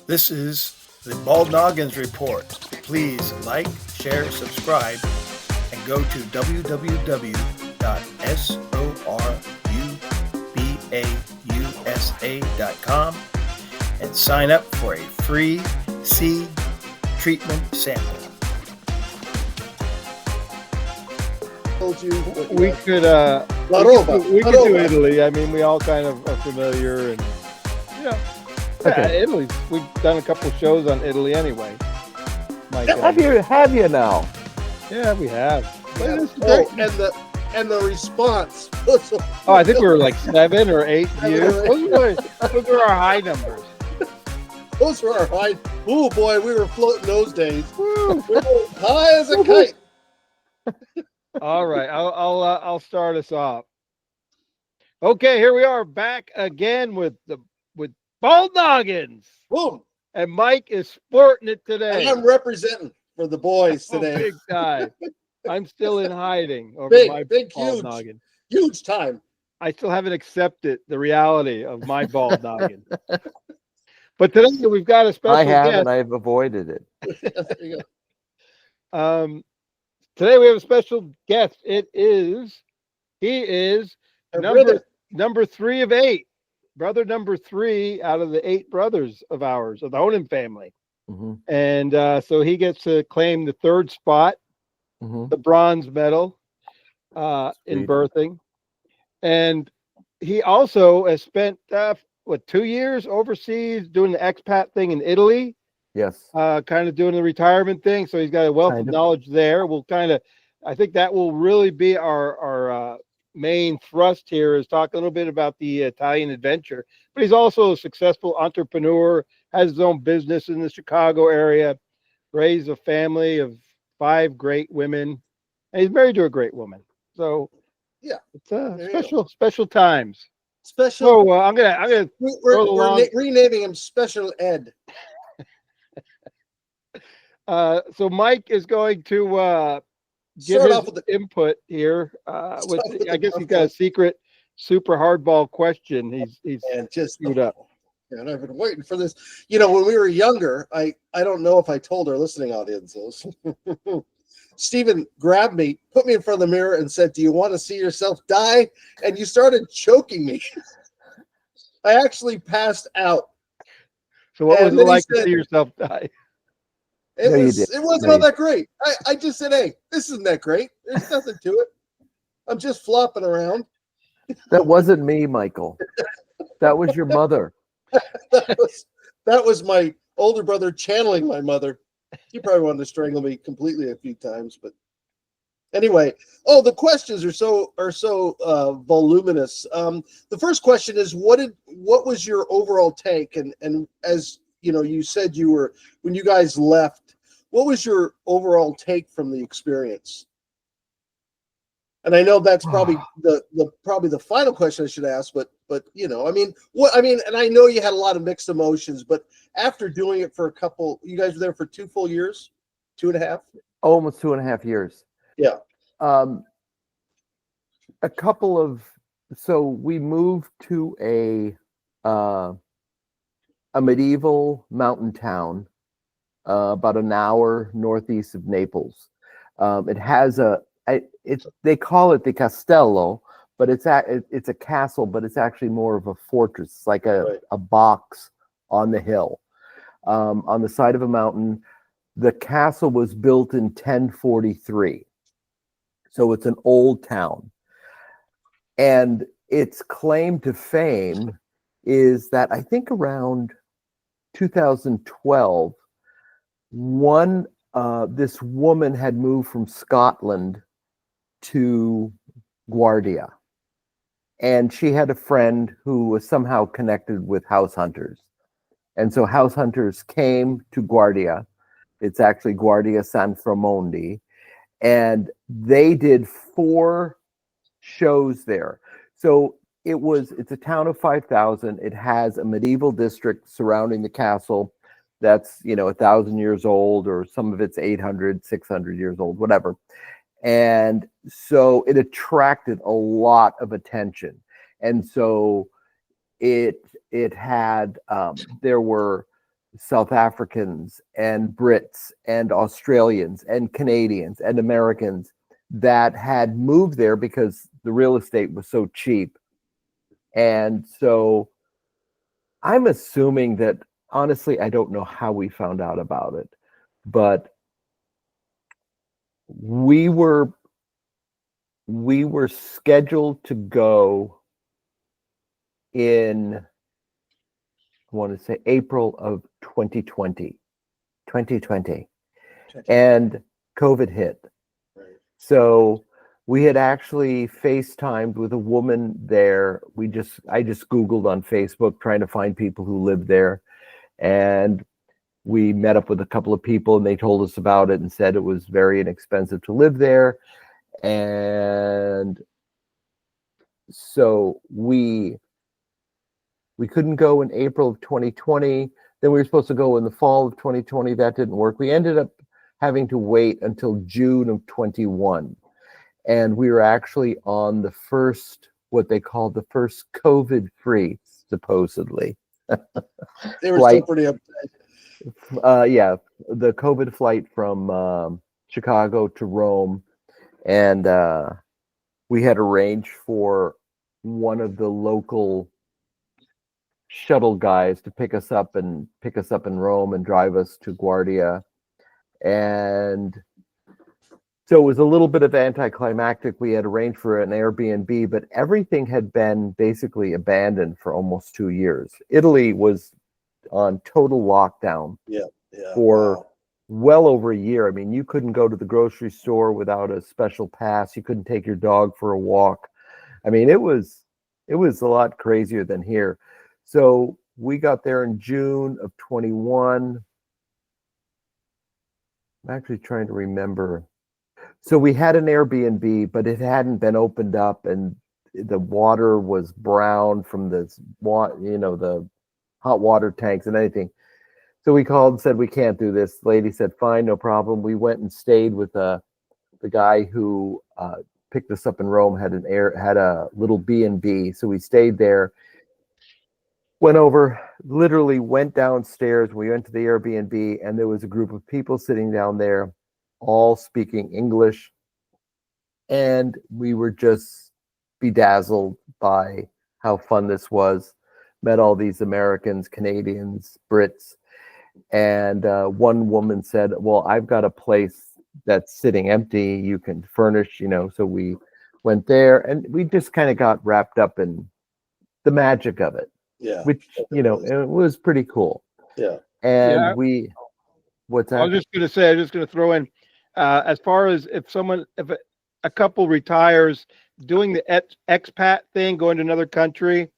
This is the Bald Noggins Report. Please like, share, subscribe, and go to www.sorubausa.com and sign up for a free seed treatment sample. We could do Italy. I mean, we all kind of are familiar, and Italy. We've done a couple of shows on Italy anyway. Have you now? Yeah, we have. And the response. I think we were like 7 or 8 views. Those were our high numbers. Those were our high. Oh boy, we were floating those days. We were high as a kite. All right, I'll start us off. Okay, here we are back again with Bald Noggins. Boom. And Mike is sporting it today. And I'm representing for the boys today. Big time. I'm still in hiding over my big, bald huge, noggin. Huge time. I still haven't accepted the reality of my bald noggin. But today we've got a special guest. And I've avoided it. There you go. Today we have a special guest. He is number 3 of 8. Brother number 3 out of the 8 brothers of ours, of the Honan family. Mm-hmm. And so he gets to claim the 3rd spot, the bronze medal in birthing. And he also has spent, 2 years overseas doing the expat thing in Italy. Yes. Kind of doing the retirement thing. So he's got a wealth of knowledge there. I think that will really be our main thrust here, is talk a little bit about the Italian adventure. But he's also a successful entrepreneur, has his own business in the Chicago area, raised a family of 5 great women, and he's married to a great woman. So yeah, it's special times. Special. So I'm gonna we're renaming him Special Ed. So Mike is going to give his input here. I guess he's got a secret, super hardball question. He's just queued up. And I've been waiting for this. When we were younger, I don't know if I told our listening audiences. Stephen grabbed me, put me in front of the mirror, and said, "Do you want to see yourself die?" And you started choking me. I actually passed out. So what was it like to see yourself die? It wasn't all that great. I just said, "Hey, this isn't that great. There's nothing to it. I'm just flopping around." That wasn't me, Michael. That was your mother. that was my older brother channeling my mother. He probably wanted to strangle me completely a few times, but anyway. Oh, the questions are so voluminous. The first question is, what was your overall take? And as you said, when you guys left, what was your overall take from the experience? And I know that's probably the final question I should ask, but and I know you had a lot of mixed emotions, but after doing it for you guys were there for 2 full years, 2.5, almost 2.5 years. Yeah. So we moved to a medieval mountain town, about an hour northeast of Naples. It has they call it the Castello, but it's a castle, but it's actually more of a fortress. It's like a box on the hill, on the side of a mountain. The castle was built in 1043, so it's an old town, and its claim to fame is that I think around 2012, this woman had moved from Scotland to Guardia, and she had a friend who was somehow connected with house hunters, and so house hunters came to Guardia. It's actually Guardia San Framondi, and they did 4 shows there. So it's a town of 5,000. It has a medieval district surrounding the castle that's 1,000 years old, or some of it's 800, 600 years old, whatever. And so it attracted a lot of attention. And so it had there were South Africans and Brits and Australians and Canadians and Americans that had moved there because the real estate was so cheap. And so I'm assuming that, honestly, I don't know how we found out about it, but we were scheduled to go in, I want to say April of 2020, and COVID hit. Right. So we had actually FaceTimed with a woman there. I just Googled on Facebook trying to find people who lived there. And we met up with a couple of people and they told us about it and said it was very inexpensive to live there. And so we couldn't go in April of 2020. Then we were supposed to go in the fall of 2020. That didn't work. We ended up having to wait until June of 21. And we were actually on the first, what they called the first COVID-free, supposedly. They were flight. still pretty uptight. Yeah, the COVID flight from Chicago to Rome. And we had arranged for one of the local shuttle guys to pick us up in Rome and drive us to Guardia. And so it was a little bit of anticlimactic. We had arranged for an Airbnb, but everything had been basically abandoned for almost 2 years. Italy was on total lockdown for well over a year. I mean, you couldn't go to the grocery store without a special pass. You couldn't take your dog for a walk. I mean, it was a lot crazier than here. So we got there in June of 21. I'm actually trying to remember. So we had an Airbnb, but it hadn't been opened up, and the water was brown from the hot water tanks and anything. So we called and said, we can't do this. The lady said, fine, no problem. We went and stayed with the guy who picked us up in Rome, had a little B&B. So we stayed there, went downstairs. We went to the Airbnb, and there was a group of people sitting down there, all speaking English. And we were just bedazzled by how fun this was. Met all these Americans, Canadians, Brits. And one woman said, well, I've got a place that's sitting empty. You can furnish, So we went there, and we just kind of got wrapped up in the magic of it. Yeah. Which, it was pretty cool. Yeah. And what's that? I was just going to throw in, as far as if a couple retires, doing the expat thing, going to another country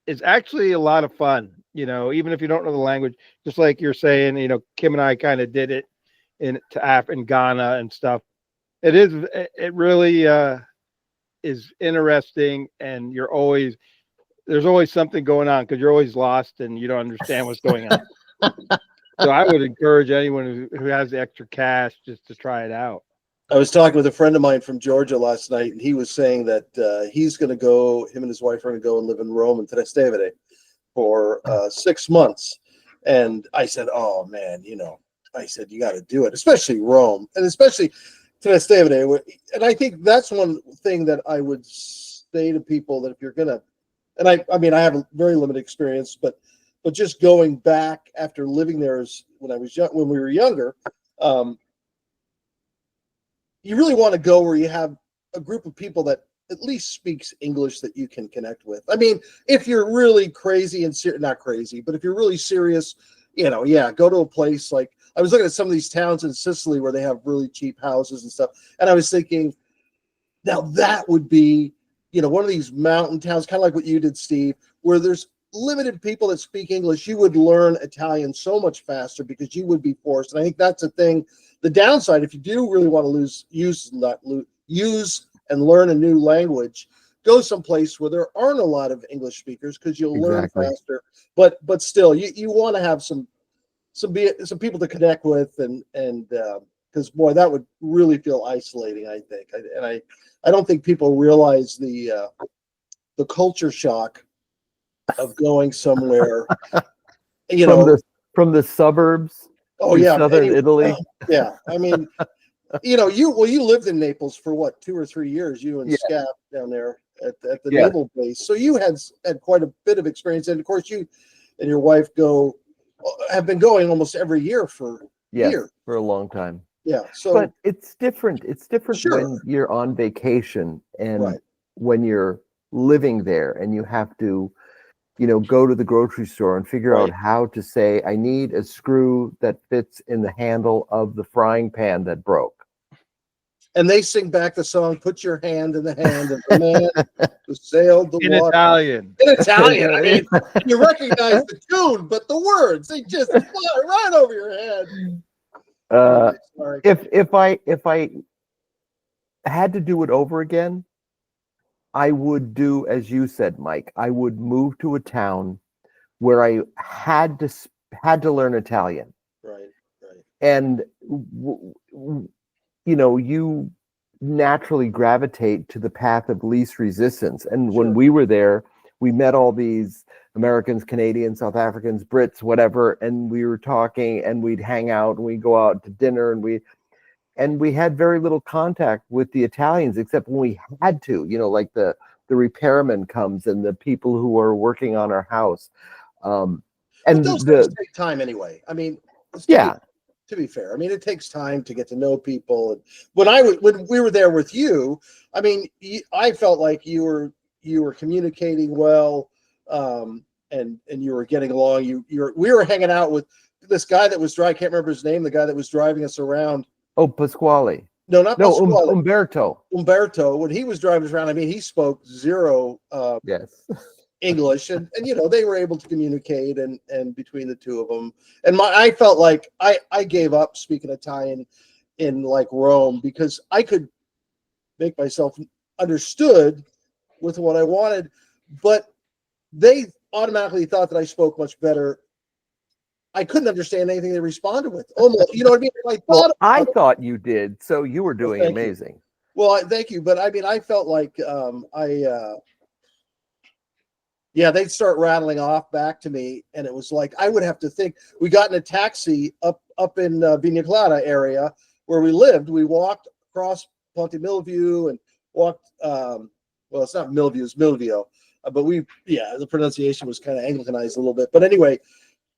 is actually a lot of fun, even if you don't know the language, just like you're saying, Kim and I kind of did it in Ghana and stuff. It really is interesting, and there's always something going on because you're always lost and you don't understand what's going on. So I would encourage anyone who has the extra cash just to try it out. I was talking with a friend of mine from Georgia last night, and he was saying that he's going to go, him and his wife are going to go and live in Rome and Trastevere for 6 months. And I said, oh man, I said, you got to do it, especially Rome, and especially Trastevere. And I think that's one thing that I would say to people, that if you're going to, and I mean, I have a very limited experience, but just going back after living there when we were younger, you really want to go where you have a group of people that at least speaks English that you can connect with. I mean, if you're really crazy and not crazy, but if you're really serious, go to a place like, I was looking at some of these towns in Sicily where they have really cheap houses and stuff. And I was thinking, now that would be, one of these mountain towns, kind of like what you did, Steve, where there's limited people that speak English. You would learn Italian so much faster because you would be forced. And I think that's a thing. The downside, if you do really want to use and learn a new language, go someplace where there aren't a lot of English speakers, because you'll learn faster. But still, you want to have some people to connect with, and because boy, that would really feel isolating, I think. I don't think people realize the culture shock of going somewhere, from the suburbs Oh to yeah, southern anyway, Italy. yeah. I mean, you lived in Naples for what, 2 or 3 years? You and Yeah. Scap down there at the Yeah. naval base. So you had quite a bit of experience, and of course you and your wife have been going almost every year for years. For a long time. Yeah. So, but it's different. It's different Sure. when you're on vacation and Right. when you're living there and you have to, go to the grocery store and figure out Right. how to say, I need a screw that fits in the handle of the frying pan that broke. and they sing back the song, "Put your hand in the hand of the man who sailed the In water." Italian. In Italian. I mean, you recognize the tune, but the words, they just fly right over your head. Sorry. If I had to do it over again, I would do as you said, Mike. I would move to a town where I had to learn Italian, Right. and you naturally gravitate to the path of least resistance. And when Sure. we were there, we met all these Americans, Canadians, South Africans, Brits, whatever, and we were talking, and we'd hang out, and we'd go out to dinner, and we had very little contact with the Italians, except when we had to, like the repairman comes and the people who are working on our house. And But those things take time anyway. I mean, to be fair, I mean, it takes time to get to know people. And when we were there with you, I mean, I felt like you were communicating well, and you were getting along. We were hanging out with this guy that was driving. I can't remember his name. The guy that was driving us around. Oh, Pasquale. No, not Pasquale. Umberto. When he was driving us around, I mean, he spoke zero Yes. English, and they were able to communicate and between the two of them. And I felt like I gave up speaking Italian in like Rome because I could make myself understood with what I wanted, but they automatically thought that I spoke much better. I couldn't understand anything they responded with. Almost, you know what I mean? I thought you did, so you were doing amazing. You. Well, thank you, but I mean, I felt like they'd start rattling off back to me, and it was like I would have to think. We got in a taxi up in Vigna Clara area where we lived. We walked across Ponte Milvio and walked. Well, it's not Milvio, it's Milvio, but the pronunciation was kind of Anglicanized a little bit. But anyway,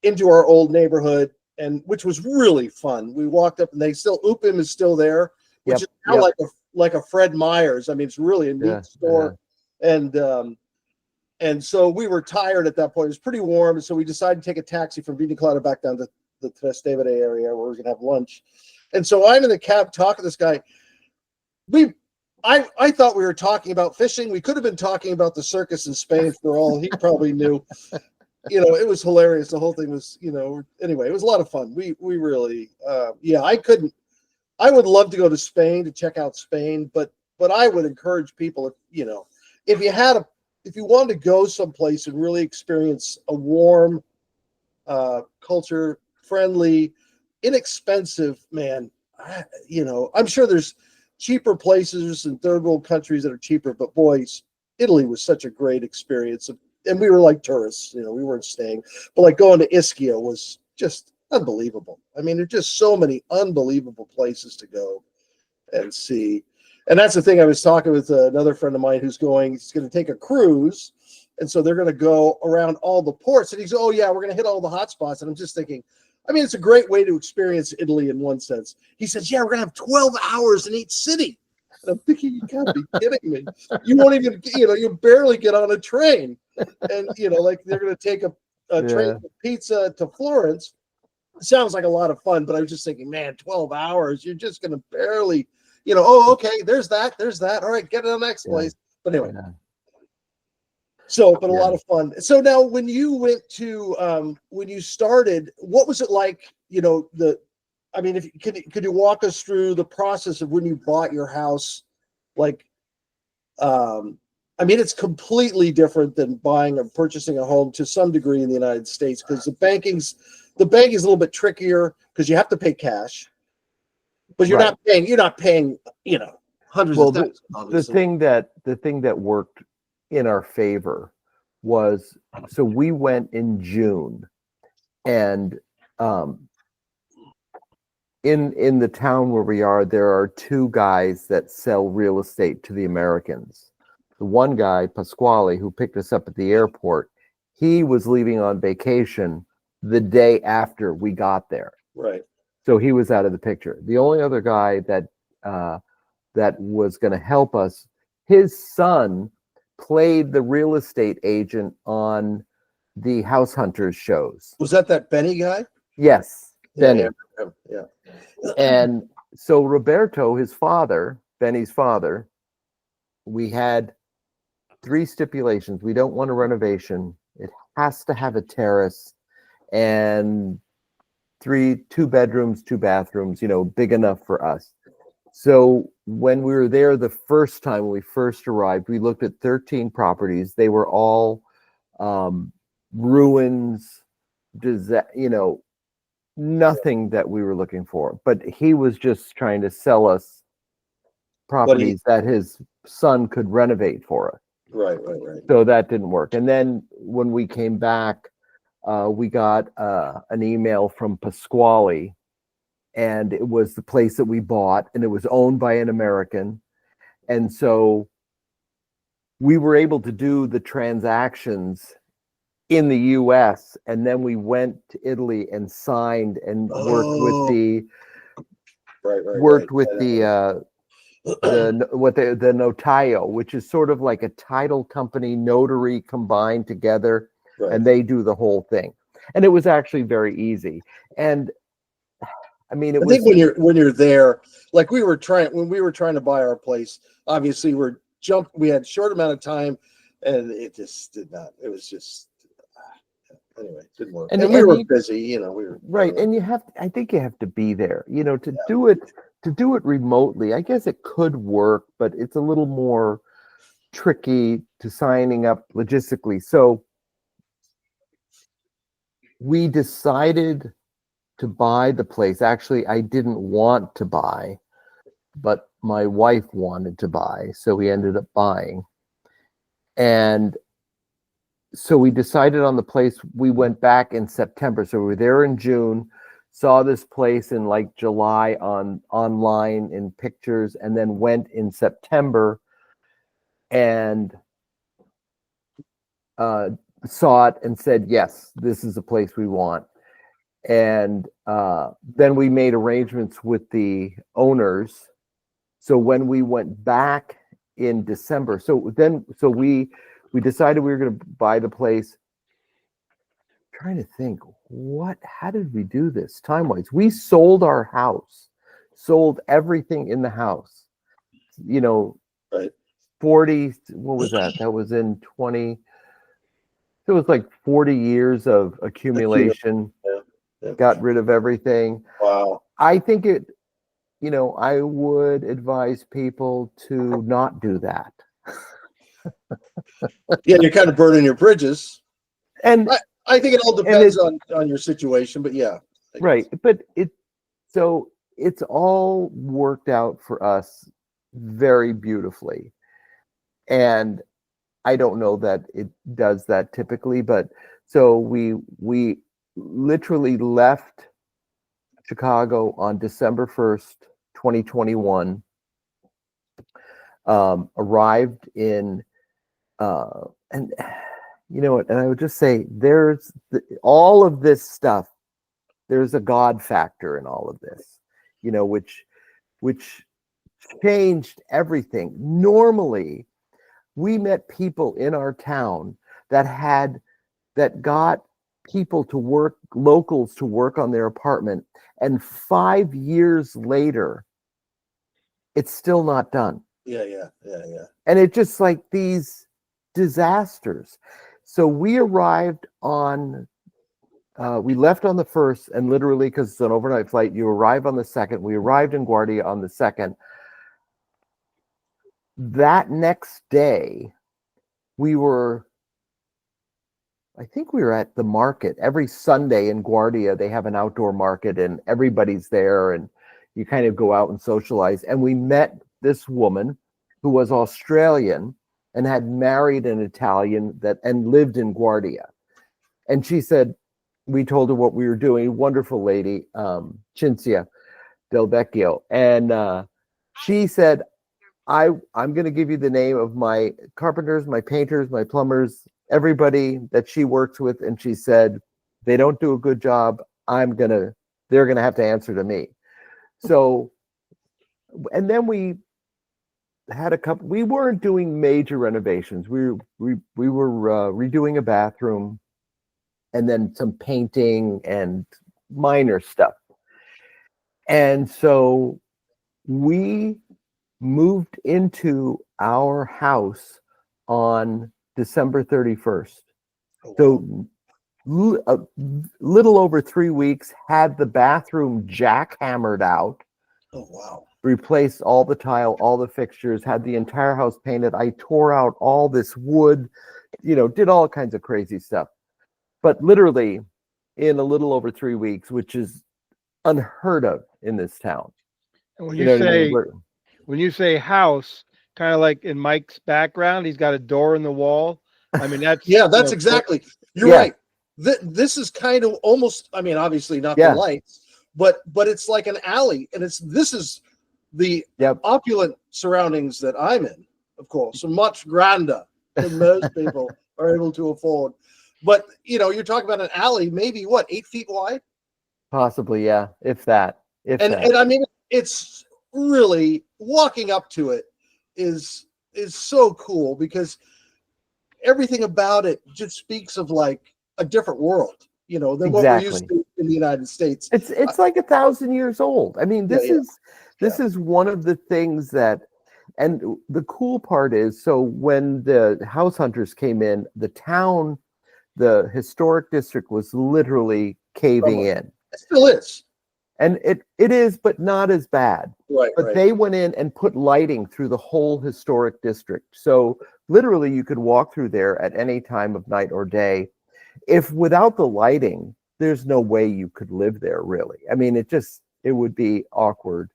into our old neighborhood, and which was really fun. We walked up, and Upim is still there, which is now like a Fred Meyer's. I mean, it's really a neat store, and so we were tired at that point. It was pretty warm, and so we decided to take a taxi from Vigna Clara back down to the Trastevere area where we were going to have lunch. And so I'm in the cab talking to this guy. I thought we were talking about fishing. We could have been talking about the circus in Spain for all he probably knew. It was hilarious. The whole thing was, anyway, it was a lot of fun. We really, I would love to go to Spain to check out Spain, but I would encourage people, if you wanted to go someplace and really experience a warm, culture, friendly, inexpensive, man, I'm sure there's cheaper places in third world countries that are cheaper, but boys, Italy was such a great experience. And we were like tourists, we weren't staying, but like going to Ischia was just unbelievable. I mean, there's just so many unbelievable places to go and see. And that's the thing. I was talking with another friend of mine he's going to take a cruise. And so they're going to go around all the ports. And he's, oh yeah, we're going to hit all the hot spots. And I'm just thinking, I mean, it's a great way to experience Italy in one sense. He says, yeah, we're going to have 12 hours in each city. And I'm thinking, you gotta be kidding me. You won't even, you barely get on a train. And, like they're going to take a train with pizza to Florence. It sounds like a lot of fun, but I was just thinking, man, 12 hours, you're just going to barely, okay, there's that. All right, get to the next place. But anyway. Yeah. So, but a lot of fun. So now when you went to, when you started, what was it like, could you walk us through the process of when you bought your house? Like, it's completely different than buying or purchasing a home to some degree in the United States, because the banking is a little bit trickier because you have to pay cash, but you're not paying, hundreds of thousands. The thing that worked in our favor was, so we went in June, and um, in the town where we are, there are two guys that sell real estate to the Americans. The one guy, Pasquale, who picked us up at the airport, he was leaving on vacation the day after we got there. Right. So he was out of the picture. The only other guy that that was going to help us, his son played the real estate agent on the House Hunters shows. Was that Benny guy? Yes, Benny. Yeah. And so Roberto, his father, Benny's father, we had 3 stipulations. We don't want a renovation. It has to have a terrace and 2 bedrooms, 2 bathrooms, big enough for us. So when we were there the first time, when we first arrived, we looked at 13 properties. They were all ruins, nothing that we were looking for. But he was just trying to sell us properties that his son could renovate for us. Right. So that didn't work. And then when we came back, we got an email from Pasquale, and it was the place that we bought, and it was owned by an American. And so we were able to do the transactions in the US, and then we went to Italy and signed and worked with the the notaio, which is sort of like a title company notary combined together, and they do the whole thing. And it was actually very easy. And I mean, I think when you're there, like when we were trying to buy our place, obviously we had short amount of time, and it just did not. It was just anyway, it didn't work. And we were busy, we were right. And I think you have to be there, to do it. To do it remotely, I guess it could work, but it's a little more tricky to signing up logistically. So we decided to buy the place. Actually, I didn't want to buy, but my wife wanted to buy, so we ended up buying. And so we decided on the place. We went back in September, so we were there in June. Saw this place in like July online in pictures, and then went in September and saw it and said, yes, this is the place we want. And then we made arrangements with the owners. So when we went back in December, we decided we were going to buy the place. Trying to think, how did we do this time-wise? We sold our house, sold everything in the house, right. 40, what was that? That was in 20, it was like 40 years of accumulation. Yeah. Got rid of everything. Wow. I think I would advise people to not do that. Yeah, you're kind of burning your bridges. And I think it all depends on your situation, but yeah. Right. But it's all worked out for us very beautifully. And I don't know that it does that typically, but so we literally left Chicago on December 1st, 2021, arrived in, and and I would just say there's all of this stuff. There's a God factor in all of this, which changed everything. Normally, we met people in our town that got people to work, locals to work on their apartment, and 5 years later, it's still not done. Yeah. And it's just like these disasters. So we arrived we left on the 1st, and literally, because it's an overnight flight, you arrive on the 2nd. We arrived in Guardia on the 2nd. That next day, I think we were at the market. Every Sunday in Guardia, they have an outdoor market, and everybody's there, and you kind of go out and socialize. And we met this woman who was Australian and had married an Italian and lived in Guardia. And she said, we told her what we were doing. Wonderful lady, Cinzia Del Vecchio, and she said, I'm going to give you the name of my carpenters, my painters, my plumbers, everybody that she works with. And she said, they don't do a good job. They're going to have to answer to me. So, and then we had we weren't doing major renovations. We were redoing a bathroom and then some painting and minor stuff. And so we moved into our house on December 31st. So a little over 3 weeks, had the bathroom jackhammered out. Oh, wow. Replaced all the tile, all the fixtures, had the entire house painted. I tore out all this wood, did all kinds of crazy stuff. But literally in a little over 3 weeks, which is unheard of in this town. And when you say house, kind of like in Mike's background, he's got a door in the wall. I mean, that's that's exactly. You're right. This is kind of almost. I mean, obviously not the lights, but it's like an alley, and this is the opulent surroundings that I'm in. Of course, much grander than most people are able to afford. But you're talking about an alley, maybe 8 feet wide, possibly, yeah, if that. And I mean, it's really walking up to it is so cool because everything about it just speaks of like a different world, than what we're used to in the United States. It's like 1,000 years old. I mean, this is one of the things that, and the cool part is, so when the house hunters came in, the historic district was literally caving in. It still is. And it is, but not as bad. Right. But they went in and put lighting through the whole historic district. So literally you could walk through there at any time of night or day. If without the lighting, there's no way you could live there, really. I mean, it would be awkward.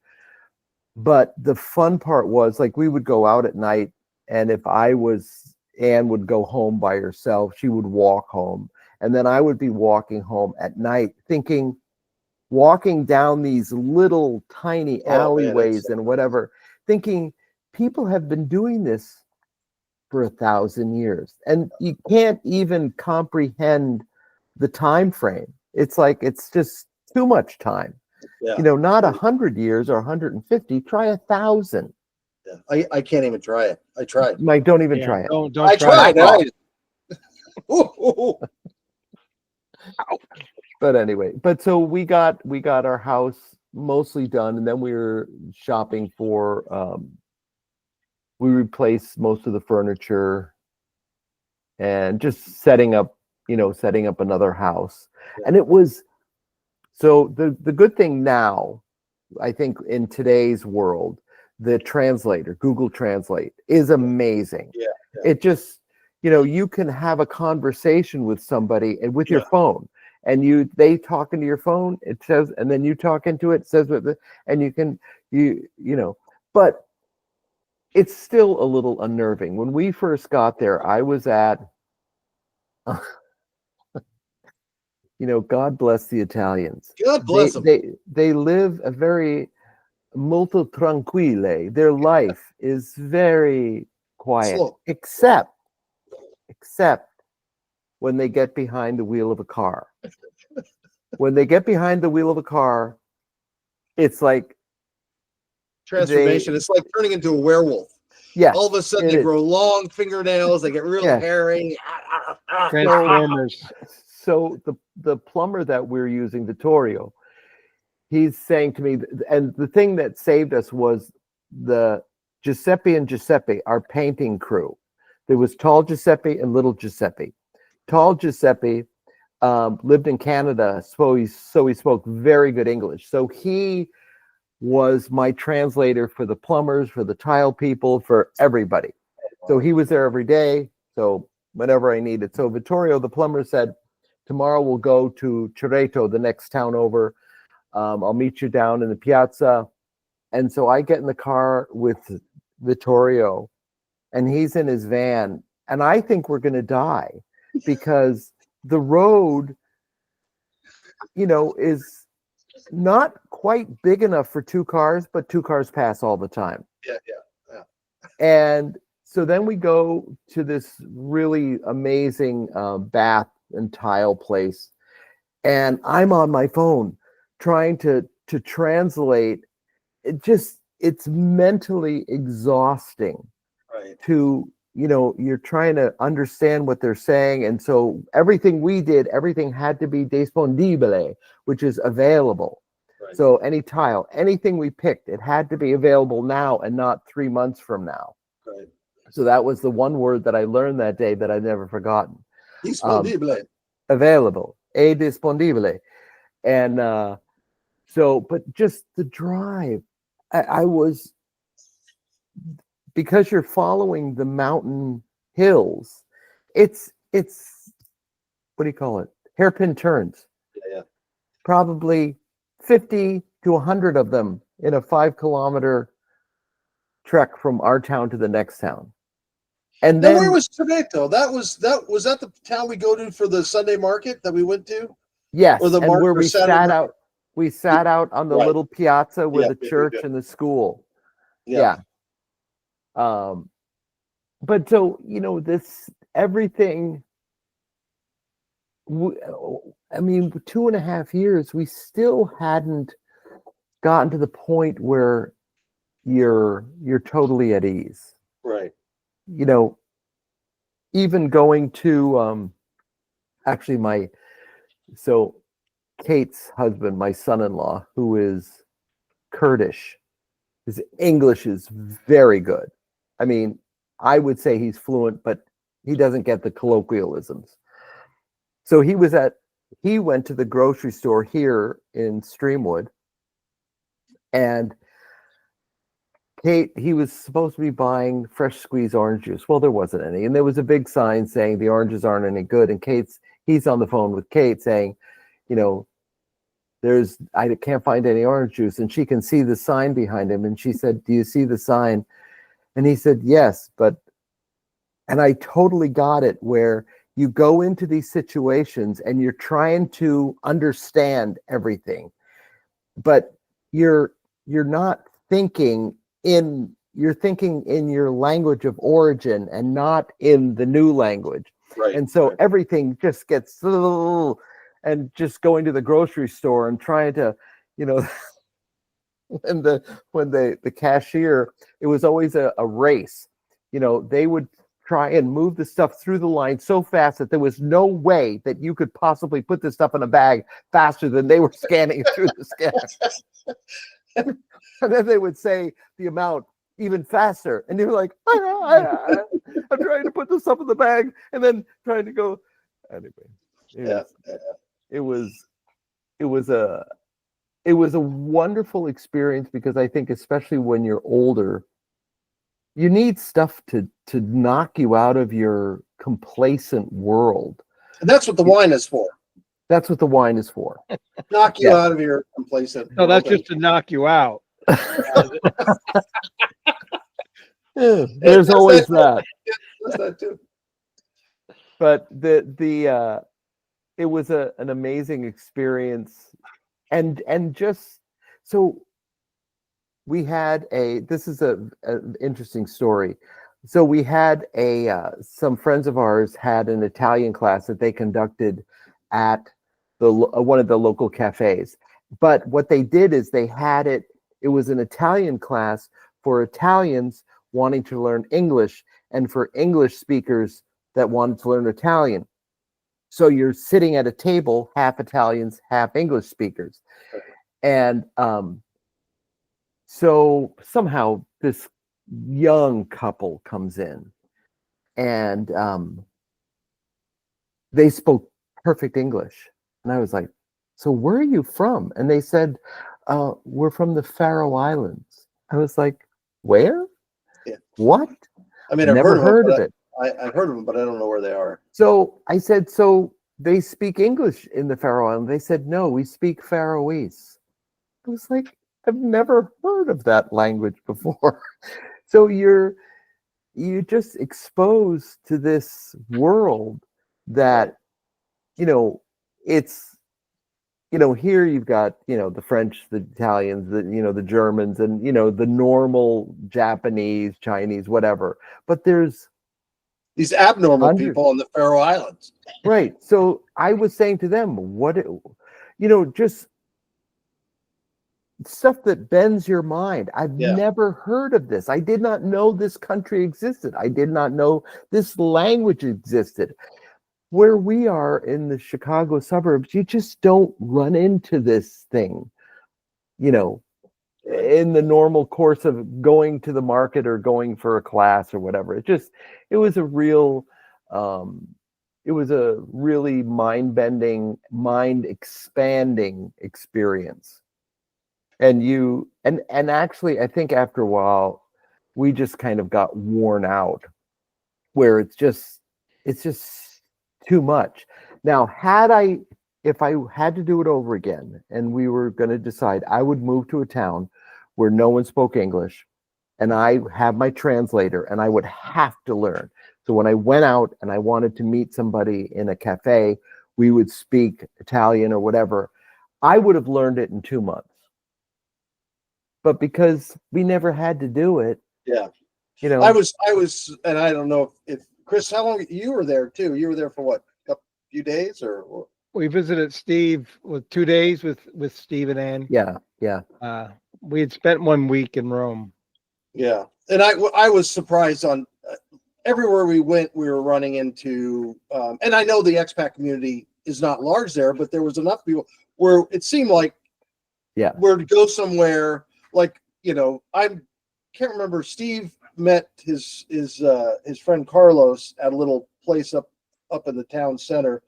But the fun part was, like, we would go out at night, and if Anne would go home by herself, she would walk home. And then I would be walking home at night walking down these little tiny alleyways and whatever, thinking people have been doing this for 1,000 years. And you can't even comprehend the time frame. It's like, it's just too much time. Yeah. Not 100 years or 150, try 1,000. Yeah. I can't even try it. I tried. Mike, don't even try it. Don't I try tried. But anyway, so we got our house mostly done, and then we were shopping for we replaced most of the furniture and just setting up another house. And it was, so the good thing now, I think in today's world, the translator, Google Translate, is amazing. Yeah. It just, you can have a conversation with somebody and with your phone, and they talk into your phone, it says, and then you talk into it, says and you can, but it's still a little unnerving. When we first got there, I was at, God bless the Italians. God bless them. They live a very molto tranquille. Their life is very quiet, slow. except when they get behind the wheel of a car. When they get behind the wheel of a car, it's like transformation. It's like turning into a werewolf. Yeah. All of a sudden they grow long fingernails, they get real hairy. Transformers. So the plumber that we're using, Vittorio, he's saying to me, and the thing that saved us was the Giuseppe and Giuseppe, our painting crew. There was Tall Giuseppe and Little Giuseppe. Tall Giuseppe lived in Canada, so he spoke very good English. So he was my translator for the plumbers, for the tile people, for everybody. So he was there every day. So whenever I needed. So Vittorio, the plumber, said, tomorrow we'll go to Cerreto, the next town over. I'll meet you down in the piazza. And so I get in the car with Vittorio, and he's in his van. And I think we're going to die because the road is not quite big enough for two cars, but two cars pass all the time. Yeah. And so then we go to this really amazing bath and tile place, and I'm on my phone trying to translate. It's mentally exhausting. Right. To you're trying to understand what they're saying, and so everything had to be disponibile, which is available. Right. So any tile, anything we picked, it had to be available now and not 3 months from now. Right. So that was the one word that I learned that day that I've never forgotten. Disponibile. Available, e disponibile. And but just the drive, I was, because you're following the mountain hills, it's what do you call it? Hairpin turns. Yeah. Probably 50 to 100 of them in a 5-kilometer trek from our town to the next town. And Now, then where was Toronto? Was that the town we go to for the Sunday market that we went to? yes, Or the and where we sat out. We sat out on the little piazza with the church and the school. Yeah. But so, this everything, I mean, 2.5 years, we still hadn't gotten to the point where you're totally at ease. Right. Even going to, actually Kate's husband, my son-in-law, who is Kurdish, his English is very good. I mean, I would say he's fluent, but he doesn't get the colloquialisms. So he went to the grocery store here in Streamwood, and he was supposed to be buying fresh squeezed orange juice. Well, there wasn't any. And there was a big sign saying the oranges aren't any good. And he's on the phone with Kate saying, I can't find any orange juice. And she can see the sign behind him. And she said, do you see the sign? And he said, yes, and I totally got it, where you go into these situations and you're trying to understand everything, but you're not thinking you're thinking in your language of origin and not in the new language. Right. And so everything just gets, and just going to the grocery store and trying to, when the cashier, it was always a race. They would try and move the stuff through the line so fast that there was no way that you could possibly put this stuff in a bag faster than they were scanning through the scan. And then they would say the amount even faster, and you're like, I'm trying to put the stuff in the bag, and then trying to go. Anyway, it was a wonderful experience, because I think, especially when you're older, you need stuff to knock you out of your complacent world. And that's what the wine is for. That's what the wine is for. Knock you out of your complacent. No, that's just to knock you out. There's always that. That's that too. But it was an amazing experience, and just so we had this is an interesting story. So we had some friends of ours had an Italian class that they conducted at one of the local cafes. But what they did is they had it was an Italian class for Italians wanting to learn English, and for English speakers that wanted to learn Italian. So you're sitting at a table, half Italians, half English speakers. And so somehow this young couple comes in, and they spoke perfect English. And I was like, so where are you from? And they said, we're from the Faroe Islands. I was like, where? Yeah. What? I mean, I've never heard of it. I've heard of them, but I don't know where they are. So I said, so they speak English in the Faroe Islands? They said, no, we speak Faroese. I was like, I've never heard of that language before. So you're just exposed to this world that, it's here you've got, the French, the Italians, the Germans, and, the normal Japanese, Chinese, whatever. But there's these abnormal hundreds. people on the Faroe Islands. Right. So I was saying to them, just stuff that bends your mind. I've never heard of this. I did not know this country existed. I did not know this language existed. Where we are in the Chicago suburbs, you just don't run into this thing, in the normal course of going to the market or going for a class or whatever. It was a really mind-bending, mind-expanding experience. And actually, I think after a while, we just kind of got worn out, where it's just too much. Now, if I had to do it over again, and we were going to decide, I would move to a town where no one spoke English, and I have my translator, and I would have to learn. So when I went out and I wanted to meet somebody in a cafe, we would speak Italian or whatever. I would have learned it in 2 months. But because we never had to do it. Yeah. I was, and I don't know if Chris, how long you were there too? You were there for what? A few days or? We visited Steve with 2 days with Steve and Ann. Yeah. We had spent 1 week in Rome. Yeah. And I was surprised on everywhere we went, we were running into, and I know the expat community is not large there, but there was enough people where it seemed like, where to go somewhere, like, I can't remember, Steve met his friend Carlos at a little place up in the town center,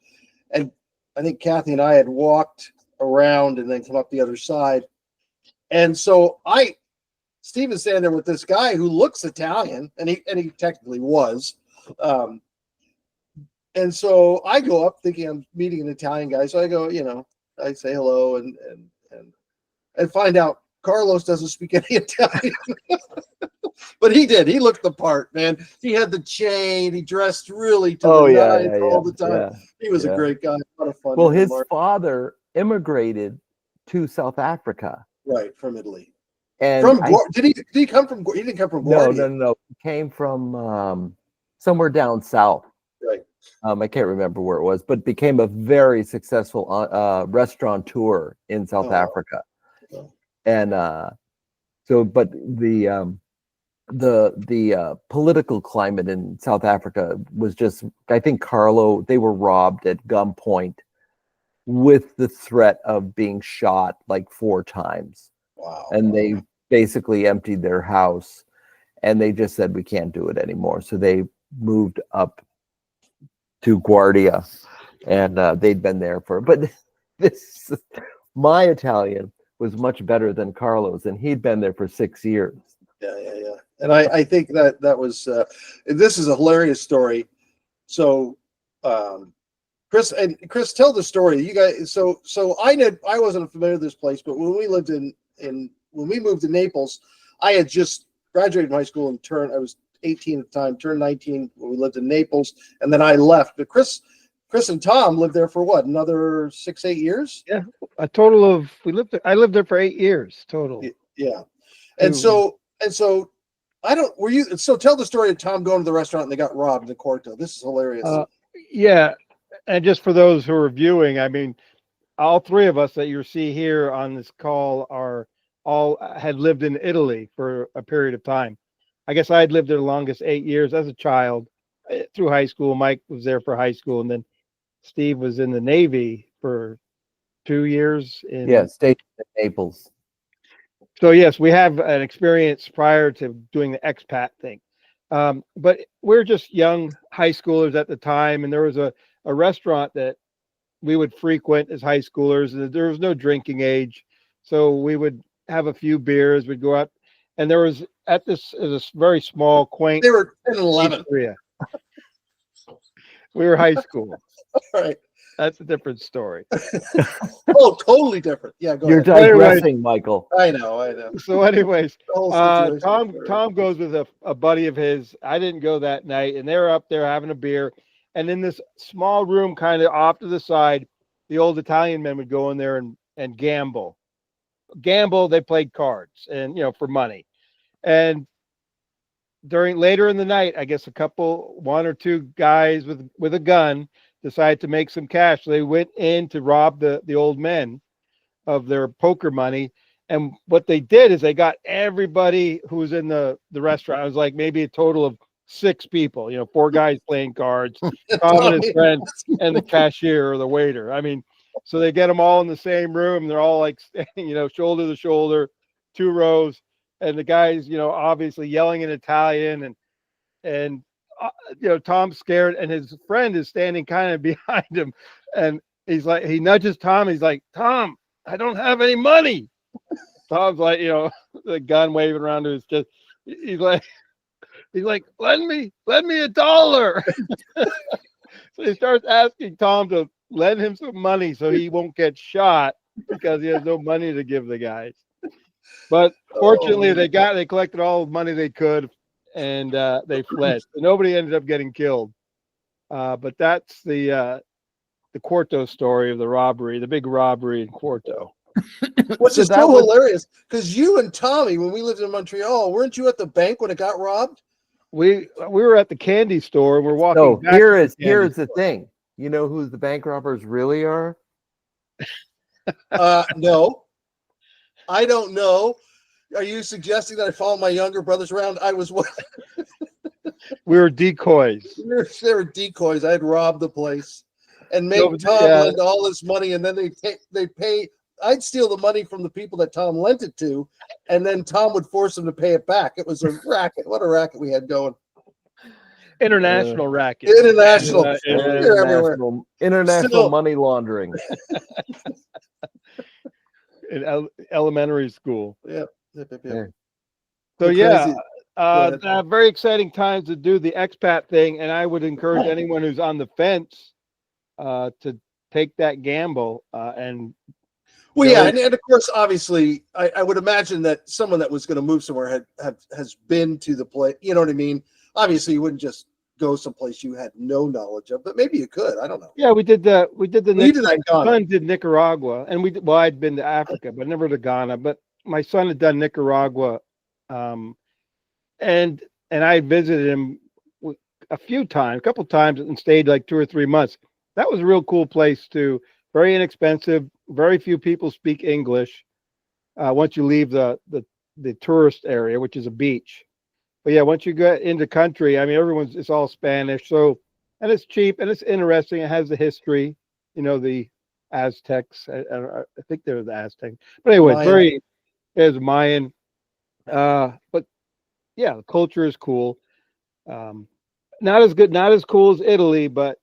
and I think Kathy and I had walked around and then come up the other side, and so Steve is standing there with this guy who looks Italian, and he technically was, and so I go up thinking I'm meeting an Italian guy, so I go, I say hello and find out Carlos doesn't speak any Italian. But he did. He looked the part, man. He had the chain. He dressed really to the nines all the time. Yeah. He was a great guy. What a fun. Well, his father immigrated to South Africa. Right, from Italy. And did he come from? He didn't come from Guardia. No. He came from somewhere down south. Right. I can't remember where it was, but became a very successful restaurateur in South Africa. Oh. And but the political climate in South Africa was just, I think they were robbed at gunpoint with the threat of being shot like 4 times. Wow. And they basically emptied their house, and they just said, we can't do it anymore. So they moved up to Guardia, and they'd been there but my Italian was much better than Carlos, and he'd been there for 6 years. Yeah. And I think that was, this is a hilarious story. So, Chris, tell the story. You guys, so I wasn't familiar with this place, but when we lived when we moved to Naples, I had just graduated from high school and I was 18 at the time, turned 19 when we lived in Naples, and then I left. But Chris and Tom lived there for what, another 6-8 years? Yeah, a total of I lived there for 8 years total. Yeah, and so tell the story of Tom going to the restaurant and they got robbed in Corto. This is hilarious. Yeah, and just for those who are viewing, I mean, all 3 of us that you see here on this call all had lived in Italy for a period of time. I guess I had lived there the longest, 8 years as a child through high school. Mike was there for high school, and then Steve was in the Navy for 2 years. Stationed in Naples. So yes, we have an experience prior to doing the expat thing. But we're just young high schoolers at the time, and there was a restaurant that we would frequent as high schoolers, and there was no drinking age. So we would have a few beers, we'd go out, and there was this very small, quaint. They were 10 and 11. We were high school. All right. That's a different story. Oh, totally different. Yeah, go You're ahead. digressing, Michael. I know. So anyways, Tom goes with a buddy of his. I didn't go that night, and they were up there having a beer. And in this small room kind of off to the side, the old Italian men would go in there and gamble. They played cards and, for money. And later in the night, I guess one or two guys with a gun decided to make some cash. They went in to rob the old men of their poker money. And what they did is they got everybody who was in the restaurant. It was like maybe a total of 6 people, 4 guys playing cards, Tom and his friend, and the cashier or the waiter. I mean, so they get them all in the same room. They're all like, shoulder to shoulder, 2 rows. And the guy's, obviously yelling in Italian and Tom's scared and his friend is standing kind of behind him. And he's like, he nudges Tom. He's like, Tom, I don't have any money. Tom's like, the gun waving around to his chest. He's like, lend me $1. So he starts asking Tom to lend him some money so he won't get shot because he has no money to give the guys. But fortunately, they collected all the money they could, and they fled. So nobody ended up getting killed. But that's the Quarto story of the robbery, the big robbery in Quarto. Which is so hilarious because you and Tommy, when we lived in Montreal, weren't you at the bank when it got robbed? We were at the candy store and we're walking. No, back here's the thing. You know who the bank robbers really are? No, I don't know. Are you suggesting that I followed my younger brothers around? I was. We were decoys. They were decoys. I'd rob the place and make Tom lend all his money, and then they pay. I'd steal the money from the people that Tom lent it to, and then Tom would force them to pay it back. It was a racket. What a racket we had going. International racket. International money laundering. In elementary school. Yeah. So very exciting times to do the expat thing, and I would encourage anyone who's on the fence to take that gamble and. Well, yeah, and of course, obviously, I would imagine that someone that was going to move somewhere has been to the place. You know what I mean? Obviously, you wouldn't just go someplace you had no knowledge of, but maybe you could. I don't know. Yeah, we did the. My son did Nicaragua, and I'd been to Africa, but never to Ghana. But my son had done Nicaragua, and I visited him a couple times, and stayed like 2 or 3 months. That was a real cool place too. Very inexpensive. Very few people speak English once you leave the tourist area, which is a beach. But yeah, once you get into country, I mean, it's all Spanish. So, and it's cheap and it's interesting. It has the history, the Aztecs. I think they're the Aztecs. But anyway, it's Mayan. But yeah, the culture is cool. Not as cool as Italy, but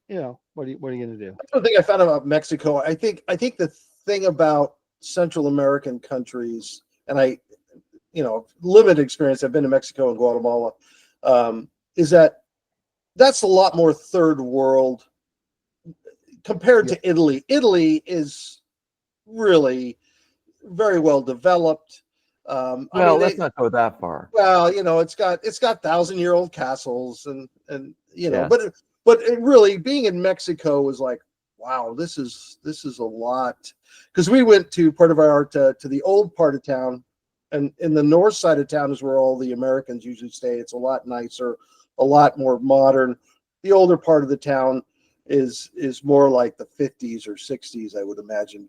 what are you going to do? That's one thing I found out about Mexico. I think the thing about Central American countries, and limited experience, I've been to Mexico and Guatemala, is that's a lot more third world compared to Italy. Italy is really very well developed. Let's not go that far. Well, it's got 1,000-year-old castles and but it really, being in Mexico was like, wow, this is a lot. Because we went to part of to the old part of town, and in the north side of town is where all the Americans usually stay. It's a lot nicer, a lot more modern. The older part of the town is more like the 50s or 60s, I would imagine,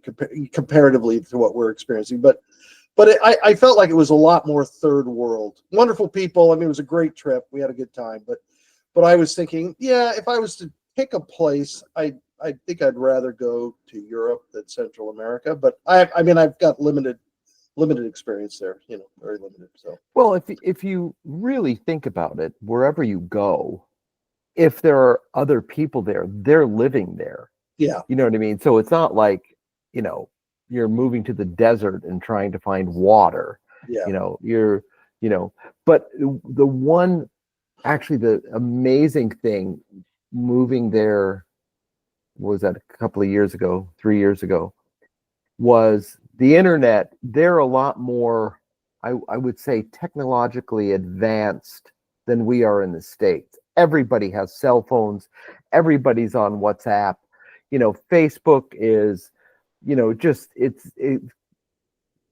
comparatively to what we're experiencing. But I felt like it was a lot more third world. Wonderful people. I mean, it was a great trip. We had a good time. But I was thinking, yeah, if I was to pick a place, I think I'd rather go to Europe than Central America. But I've got limited experience there, very limited. So, well, if you really think about it, wherever you go, if there are other people there, they're living there. Yeah, you know what I mean. So it's not like you're moving to the desert and trying to find water. Yeah, But the amazing thing moving there, was that a couple of years ago, 3 years ago, was the internet. They're a lot more, I would say, technologically advanced than we are in the States. Everybody has cell phones. Everybody's on WhatsApp. Facebook is, just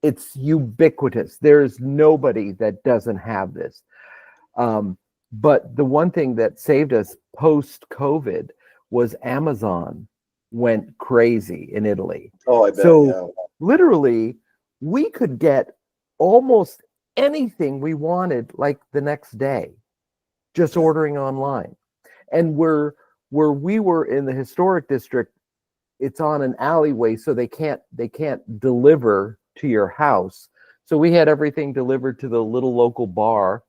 it's ubiquitous. There's nobody that doesn't have this. But the one thing that saved us post COVID was Amazon went crazy in Italy. Oh, I bet. So Yeah. literally, we could get almost anything we wanted like the next day, just ordering online. And where we were in the historic district, it's on an alleyway, so they can't deliver to your house. So we had everything delivered to the little local bar,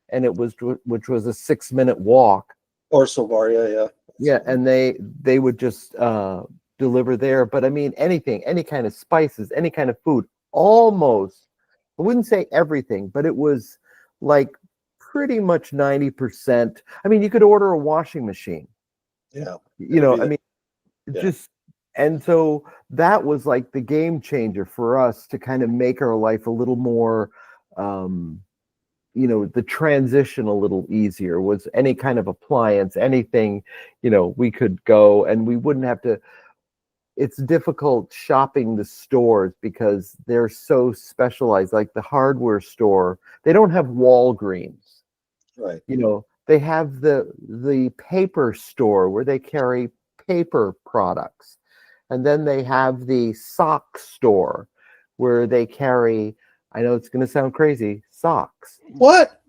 and which was a 6-minute walk. Or Sovaria, yeah. Yeah, and they would just deliver there. But I mean, anything, any kind of spices, any kind of food, almost, I wouldn't say everything, but it was like pretty much 90%. I mean, you could order a washing machine. Yeah. I mean, just, and so that was like the game changer for us to kind of make our life a little more, the transition a little easier. Was any kind of appliance, anything, we could go and we wouldn't have to. It's difficult shopping the stores because they're so specialized. Like the hardware store, they don't have Walgreens. Right. They have the paper store where they carry paper products. And then they have the sock store where they carry, I know it's going to sound crazy, socks. What?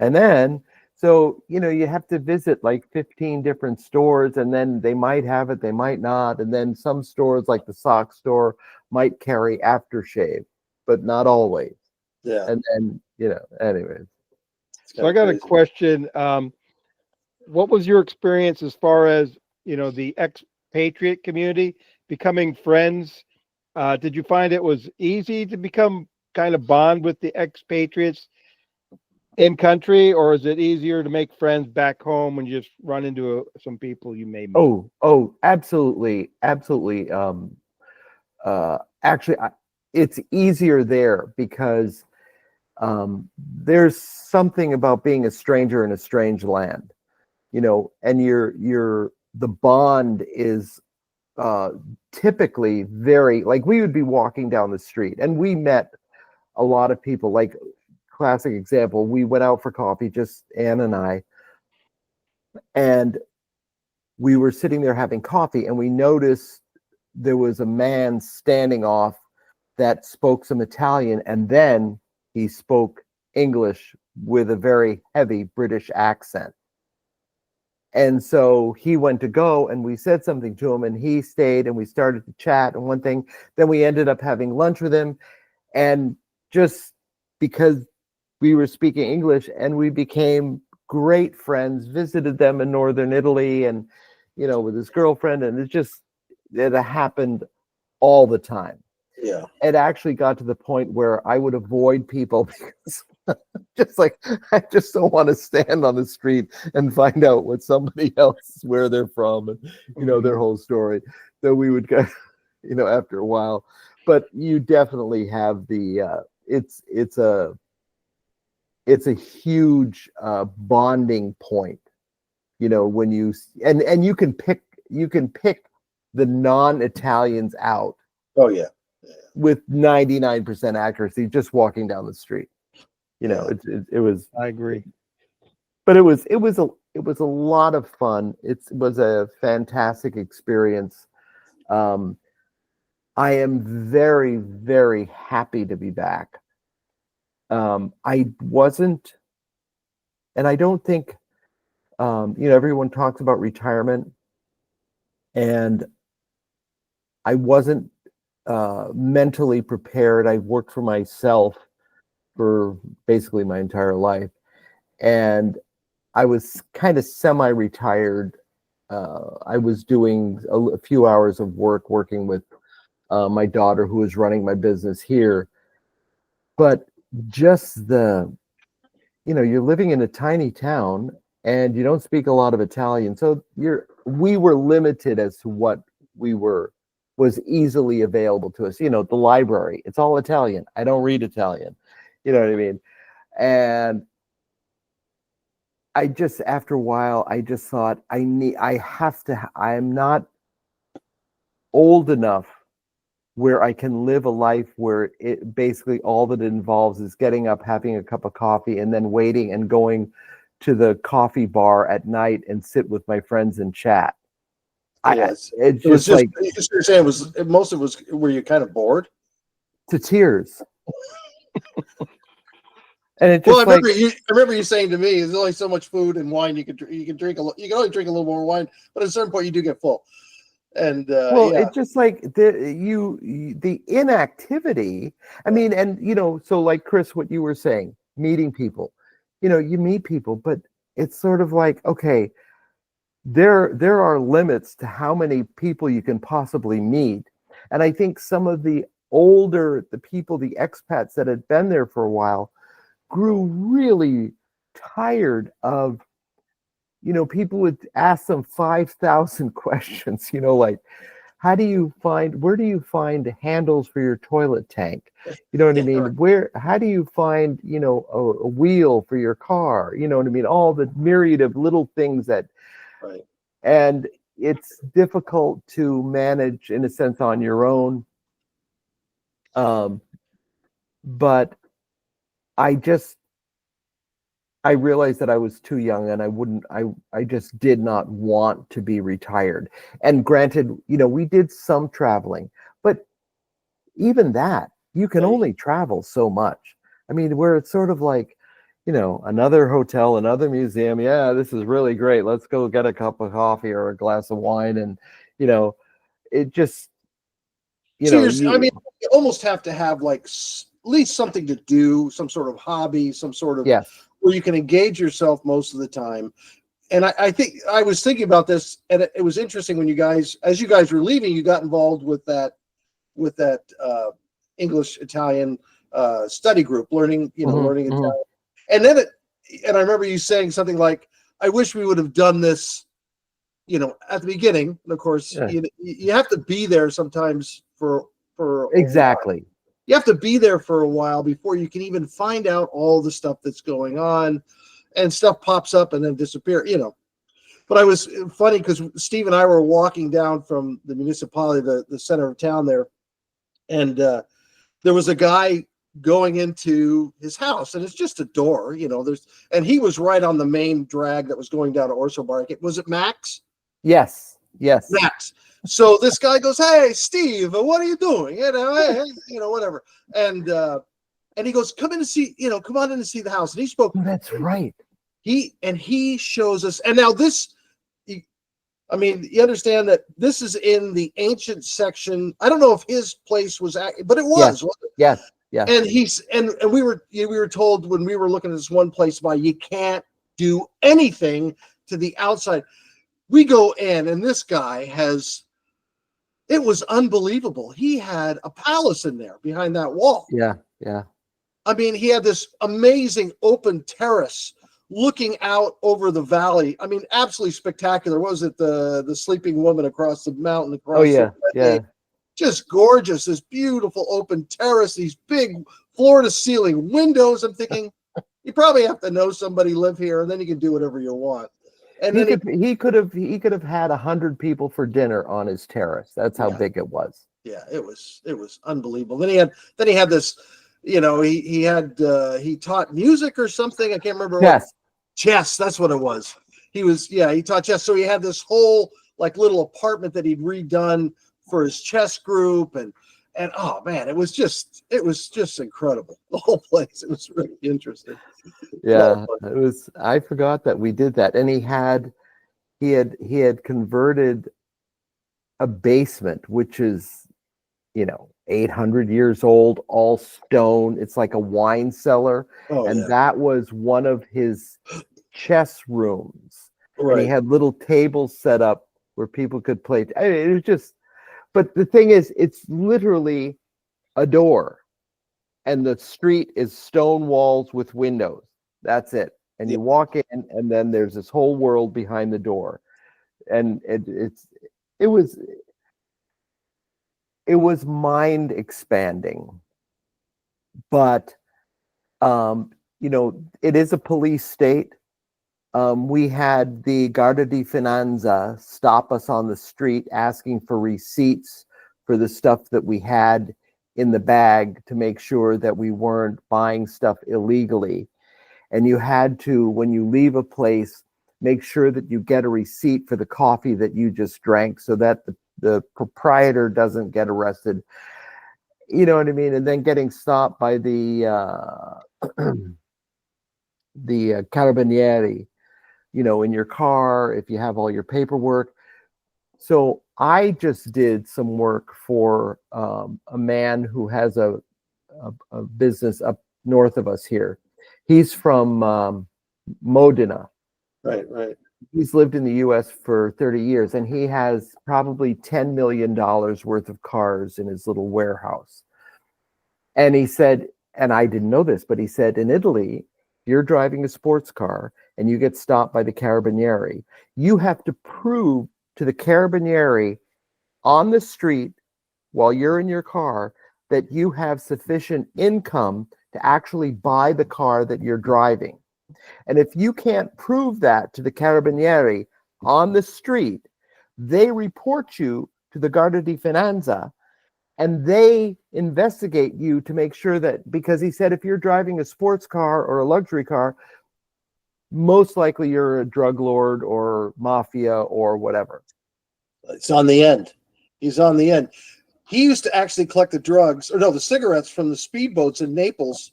And then, so, you have to visit like 15 different stores, and then they might have it, they might not. And then some stores like the sock store might carry aftershave, but not always. Yeah. And then, anyways. So I got a question. What was your experience as far as, the expatriate community becoming friends? Did you find it was easy to become kind of bond with the expatriates in country, or is it easier to make friends back home when you just run into some people you may meet? Oh, absolutely. Absolutely. Actually, it's easier there because there's something about being a stranger in a strange land, and the bond is typically very, like, we would be walking down the street and we met a lot of people. Like, classic example, we went out for coffee, just Ann and I, and we were sitting there having coffee, and we noticed there was a man standing off that spoke some Italian, and then he spoke English with a very heavy British accent. And so he went to go, and we said something to him, and he stayed, and we started to chat. And one thing, then we ended up having lunch with him, and just because we were speaking English, and we became great friends, visited them in northern Italy, and with his girlfriend, and it happened all the time. Yeah. It actually got to the point where I would avoid people because just like, I just don't want to stand on the street and find out what somebody else, where they're from, and their whole story. So we would go, after a while. But you definitely have the it's a huge bonding point, when you and you can pick the non-Italians out. Oh yeah. With 99% accuracy, just walking down the street. It was. I agree. But it was a lot of fun. It was a fantastic experience. I am very, very happy to be back. I wasn't, and I don't think, everyone talks about retirement, and I wasn't mentally prepared. I worked for myself for basically my entire life, and I was kind of semi-retired. I was doing a few hours of working with my daughter, who was running my business here. But just you're living in a tiny town and you don't speak a lot of Italian, so we were limited as to what was easily available to us. The library, it's all Italian. I don't read Italian. You know what I mean? And after a while, I just thought I'm not old enough where I can live a life where it basically all that it involves is getting up, having a cup of coffee, and then waiting and going to the coffee bar at night and sit with my friends and chat. It's It was just like you're saying most of it was, were you kind of bored? to tears. And it just Well, I remember you saying to me, "There's only so much food and wine you can drink. You can only drink a little more wine, but at a certain point you do get full." And it's just like the inactivity. I mean, and so like Chris, what you were saying, meeting people, you meet people, but it's sort of like, okay, there are limits to how many people you can possibly meet. And I think some of the people, the expats that had been there for a while, grew really tired of, people would ask them 5,000 questions, like, where do you find handles for your toilet tank? You know what I mean? How do you find, a wheel for your car? You know what I mean? All the myriad of little things that, right. And it's difficult to manage in a sense on your own. But I realized that I was too young and I just did not want to be retired. And granted, we did some traveling, but even that, you can only travel so much. I mean, where it's sort of like, another hotel, another museum. Yeah, this is really great. Let's go get a cup of coffee or a glass of wine. And, it just, I mean, you almost have to have like at least something to do, some sort of hobby, some sort of, where you can engage yourself most of the time. And I think I was thinking about this, and it was interesting when as you guys were leaving, you got involved with that English Italian study group, learning Italian. And then and I remember you saying something like, "I wish we would have done this, at the beginning." And of course, you have to be there sometimes for exactly. You have to be there for a while before you can even find out all the stuff that's going on, and stuff pops up and then disappear, But I was funny because Steve and I were walking down from the municipality, the center of town there, and there was a guy going into his house, and it's just a door, and he was right on the main drag that was going down to Orso Market. Was it Max? Yes. Max. So this guy goes, "Hey, Steve, what are you doing?" Hey, whatever. And he goes, "Come in and see, come on in and see the house." And he spoke. Oh, that's right. He shows us. And now I mean, you understand that this is in the ancient section. I don't know if his place was but it was. Yes. And we were told when we were looking at this one place, you can't do anything to the outside. We go in, and this guy it was unbelievable. He had a palace in there behind that wall. Yeah. I mean, he had this amazing open terrace looking out over the valley. I mean, absolutely spectacular. What was it? The sleeping woman across the mountain across. Just gorgeous. This beautiful open terrace, these big floor to ceiling windows. I'm thinking you probably have to know somebody live here, and then you can do whatever you want. And he could have had 100 people for dinner on his terrace. That's how big it was. Yeah, it was unbelievable. Then he had this, he taught music or something. I can't remember. Chess. That's what it was. He taught chess. So he had this whole like little apartment that he'd redone for his chess group, and oh man, it was just incredible. The whole place. It was really interesting. Yeah, it was. I forgot that we did that, and he had converted a basement, which is 800 years old, all stone. It's like a wine cellar, that was one of his chess rooms. Right. And he had little tables set up where people could play. It was just. But the thing is, it's literally a door, and the street is stone walls with windows. That's it. And you walk in, and then there's this whole world behind the door. And it was mind expanding. But it is a police state. We had the Guardia di Finanza stop us on the street asking for receipts for the stuff that we had in the bag to make sure that we weren't buying stuff illegally. And you had to, when you leave a place, make sure that you get a receipt for the coffee that you just drank so that the proprietor doesn't get arrested. You know what I mean? And then getting stopped by the carabinieri, you know, in your car, if you have all your paperwork. So I just did some work for a man who has a business up north of us here. He's from Modena. Right. He's lived in the US for 30 years, and he has probably $10 million worth of cars in his little warehouse. And he said, and I didn't know this, but he said, in Italy, you're driving a sports car and you get stopped by the carabinieri, you have to prove to the carabinieri on the street while you're in your car that you have sufficient income to actually buy the car that you're driving. And if you can't prove that to the carabinieri on the street, they report you to the Guardia di Finanza, and they investigate you to make sure that, because he said if you're driving a sports car or a luxury car, most likely you're a drug lord or mafia or whatever. It's on the end. He's on the end. He used to actually collect the cigarettes from the speedboats in Naples.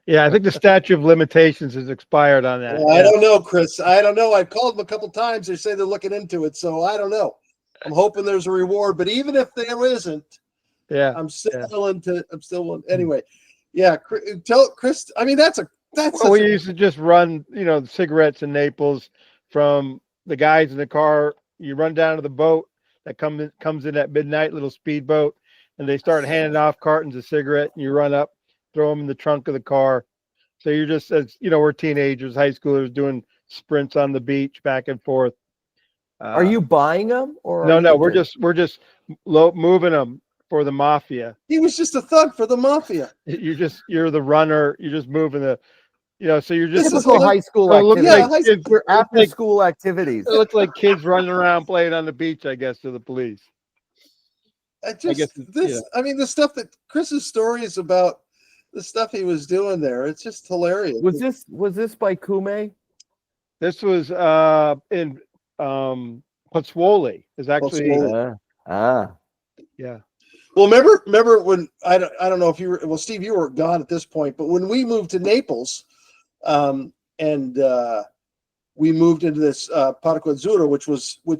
Yeah, I think the statute of limitations has expired on that. I don't know, Chris. I don't know. I've called them a couple times. They say they're looking into it, so I don't know. I'm hoping there's a reward, but even if there isn't, I'm still willing to. Anyway, yeah. Tell Chris. I mean, that's. Well, we used to just run, cigarettes in Naples from the guys in the car. You run down to the boat that comes in at midnight, little speedboat, and they start handing off cartons of cigarette, and you run up, throw them in the trunk of the car. So you're just, as we're teenagers, high schoolers doing sprints on the beach back and forth. Are you buying them or no? We're just moving them for the mafia. He was just a thug for the mafia. You're the runner. You're just moving the. So you're just typical high school activities. After school activities. It looks like kids running around playing on the beach, I guess, to the police. I mean, the stuff that Chris's story is about, the stuff he was doing there, it's just hilarious. Was this by Kume? This was in Pozzuoli. Is actually yeah. Well, remember when I don't know if you were, Steve, you were gone at this point, but when we moved to Naples, and we moved into this Parco Azzurro, which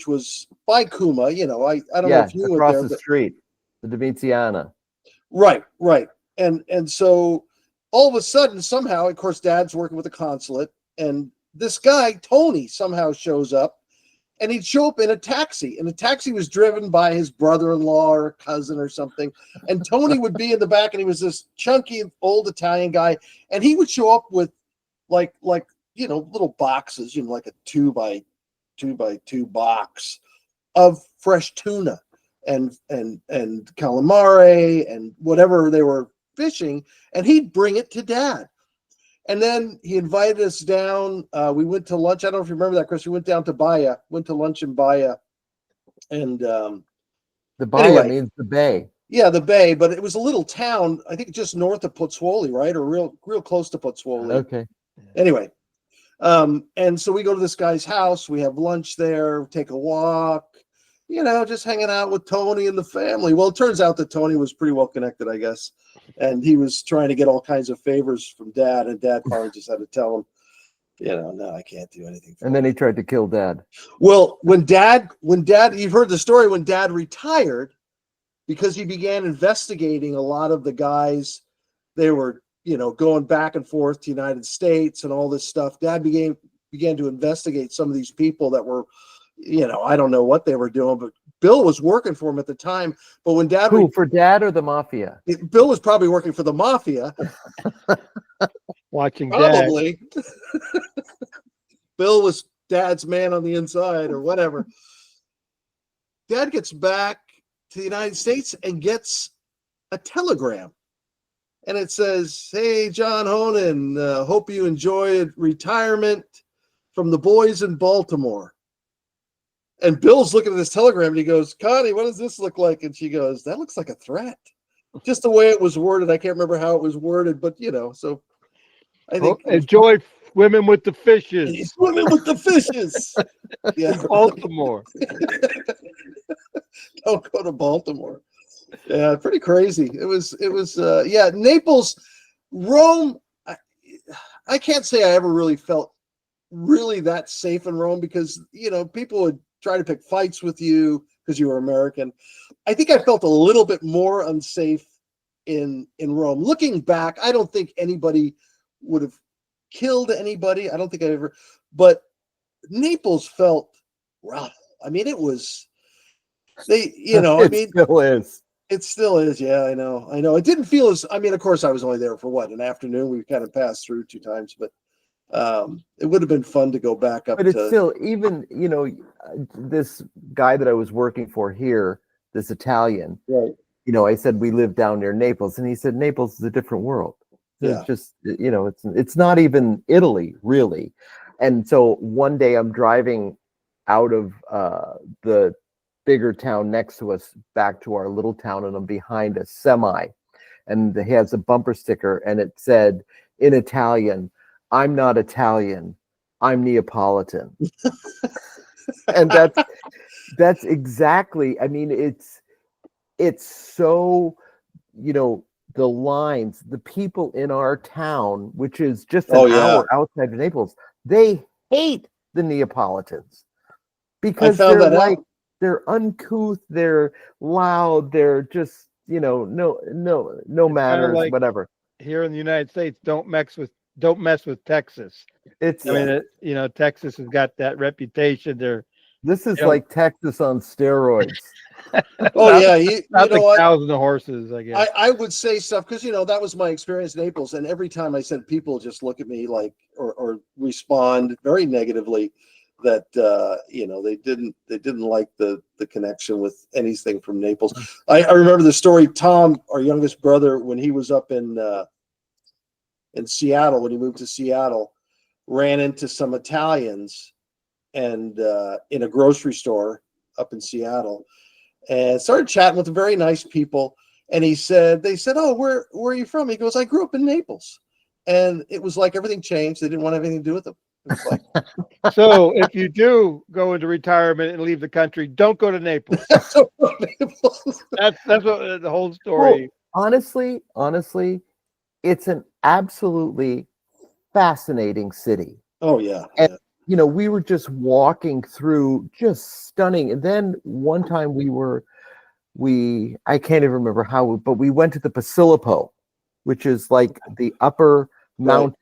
was by Kuma. I don't know if you across were there, the street, the Domiziana. Right. And so all of a sudden, somehow, of course, Dad's working with the consulate, and this guy Tony somehow shows up, and he'd show up in a taxi, and the taxi was driven by his brother-in-law or cousin or something, and Tony would be in the back, and he was this chunky old Italian guy, and he would show up with like little boxes, like a 2x2 box of fresh tuna and calamari and whatever they were fishing, and he'd bring it to Dad. And then he invited us down. We went to lunch. I don't know if you remember that, Chris. We went down to Baia, went to lunch in Baia. And the Baia means the bay. Yeah, the bay, but it was a little town, I think just north of Pozzuoli, right? Or real close to Pozzuoli. Okay. Anyway, and so we go to this guy's house. We have lunch there, take a walk, just hanging out with Tony and the family. Well, it turns out that Tony was pretty well connected, I guess. And he was trying to get all kinds of favors from Dad, and Dad probably just had to tell him, no, I can't do anything. And then he tried to kill Dad. Well, when Dad, you've heard the story, when Dad retired, because he began investigating a lot of the guys, they were, going back and forth to the United States and all this stuff. Dad began to investigate some of these people that were, I don't know what they were doing, but Bill was working for him at the time. But when Dad, for Dad or the mafia? Bill was probably working for the mafia. Watching probably. Bill was Dad's man on the inside or whatever. Dad gets back to the United States and gets a telegram. And it says, "Hey, John Honan, hope you enjoyed retirement. from the boys in Baltimore. And Bill's looking at this telegram and he goes, Connie, what does this look like? And she goes, that looks like a threat. Just the way it was worded. I can't remember how it was worded, but so I think enjoy swimming with the fishes. Swimming with the fishes. Yeah. Baltimore. Don't go to Baltimore. Yeah, pretty crazy. It was Naples, Rome. I can't say I ever really felt really that safe in Rome because, people would try to pick fights with you because you were American. I think I felt a little bit more unsafe in Rome. Looking back, I don't think anybody would have killed anybody. I don't think I ever, but Naples felt rough. I mean, it was, It still is. It still is. Yeah, I know. It didn't feel as, of course I was only there for an afternoon. We kind of passed through 2 times, but it would have been fun to go back up. But it's still, even, this guy that I was working for here, this Italian, right. I said, we live down near Naples. And he said, Naples is a different world. It's just, it's not even Italy, really. And so one day I'm driving out of the bigger town next to us back to our little town, and I'm behind a semi. And he has a bumper sticker, and it said in Italian, I'm not Italian, I'm Neapolitan. And that's exactly, it's so, the lines, the people in our town, which is just an hour outside of Naples, they hate the Neapolitans because they're uncouth, they're loud, they're just, no manners, like whatever. Here in the United States, don't mess with Texas. Texas has got that reputation. This is like Texas on steroids. Oh yeah, not the cows and the horses. I guess I would say stuff because that was my experience in Naples, and every time I said, people just look at me like or respond very negatively that they didn't like the connection with anything from Naples. I remember the story. Tom, our youngest brother, when he was up in Seattle, when he moved to Seattle, ran into some Italians and in a grocery store up in Seattle, and started chatting with very nice people. And they said, oh, where are you from? He goes, I grew up in Naples. And it was like everything changed. They didn't want anything to do with them. It was like, so if you do go into retirement and leave the country, don't go to Naples. That's what the whole story. Well, honestly, it's an absolutely fascinating city. Oh yeah. And we were just walking through, just stunning. And then one time I can't even remember how, but we went to the Basilico, which is like the upper mountain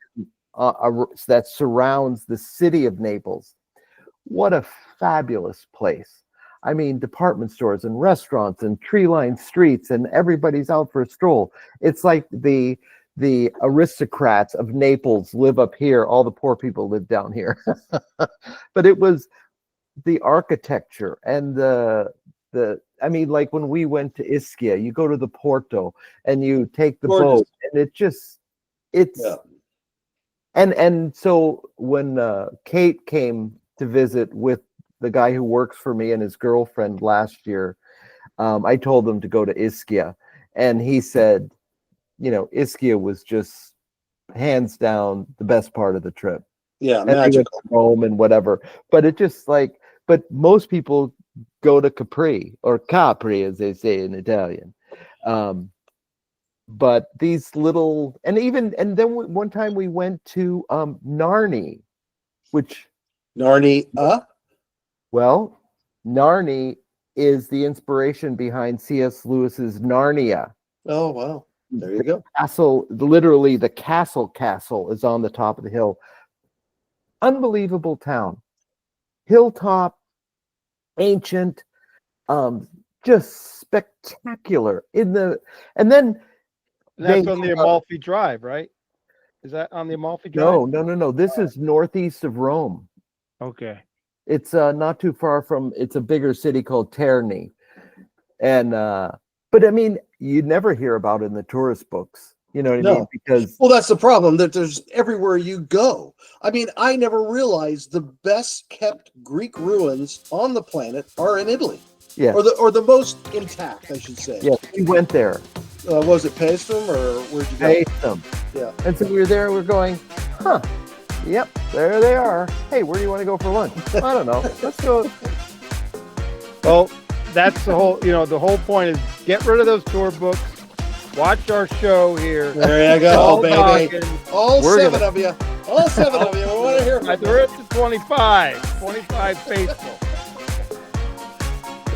that surrounds the city of Naples. What a fabulous place. Department stores and restaurants and tree-lined streets, and everybody's out for a stroll. It's like the aristocrats of Naples live up here. All the poor people live down here. But it was the architecture and like when we went to Ischia, you go to the Porto and you take the boat, and and so when Kate came to visit with the guy who works for me and his girlfriend last year, I told them to go to Ischia, and he said, Ischia was just hands down the best part of the trip. Yeah, and magical. Rome and whatever, but it just but most people go to Capri, or Capri as they say in Italian. But these little, and then one time we went to Narni, which well, Narni is the inspiration behind C.S. Lewis's Narnia. Oh wow. There you go. Castle, literally the castle is on the top of the hill. Unbelievable town. Hilltop, ancient, just spectacular. And then that's on the Amalfi Drive, right? Is that on the Amalfi Drive? No. This is northeast of Rome. Okay. It's not too far from, it's a bigger city called Terni. And but you never hear about it in the tourist books. You know what I No. mean? Because Well, that's the problem, that there's everywhere you go. I mean, I never realized the best kept Greek ruins on the planet are in Italy. yeah, Or the most intact, I should say. yeah, we went there, Was it Paestum or where'd you go? Paestum. Yeah. And so we were there. We're going, huh? Yep, there they are. Hey, where do you want to go for lunch? I don't know. Let's go. Well, that's the whole, the whole point is get rid of those tour books, watch our show here. There you go, Bald baby. Noggins. All We're seven gonna- of you. All seven of you. We want to hear from We're you. at the 25 faithful.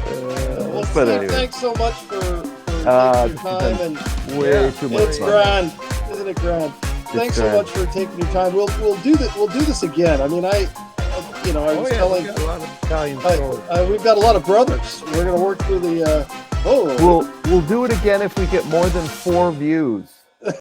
Well, But Steve, anyway. thanks so much for taking Uh, your time, and Way too much it's fun. grand, isn't it grand? Thanks so grand. much for taking your time. We'll do that. We'll do this again. I mean, I was We telling. got a lot of Italian stories. We've got a lot of brothers. We're going to work through the. We'll do it again if we get more than 4 views.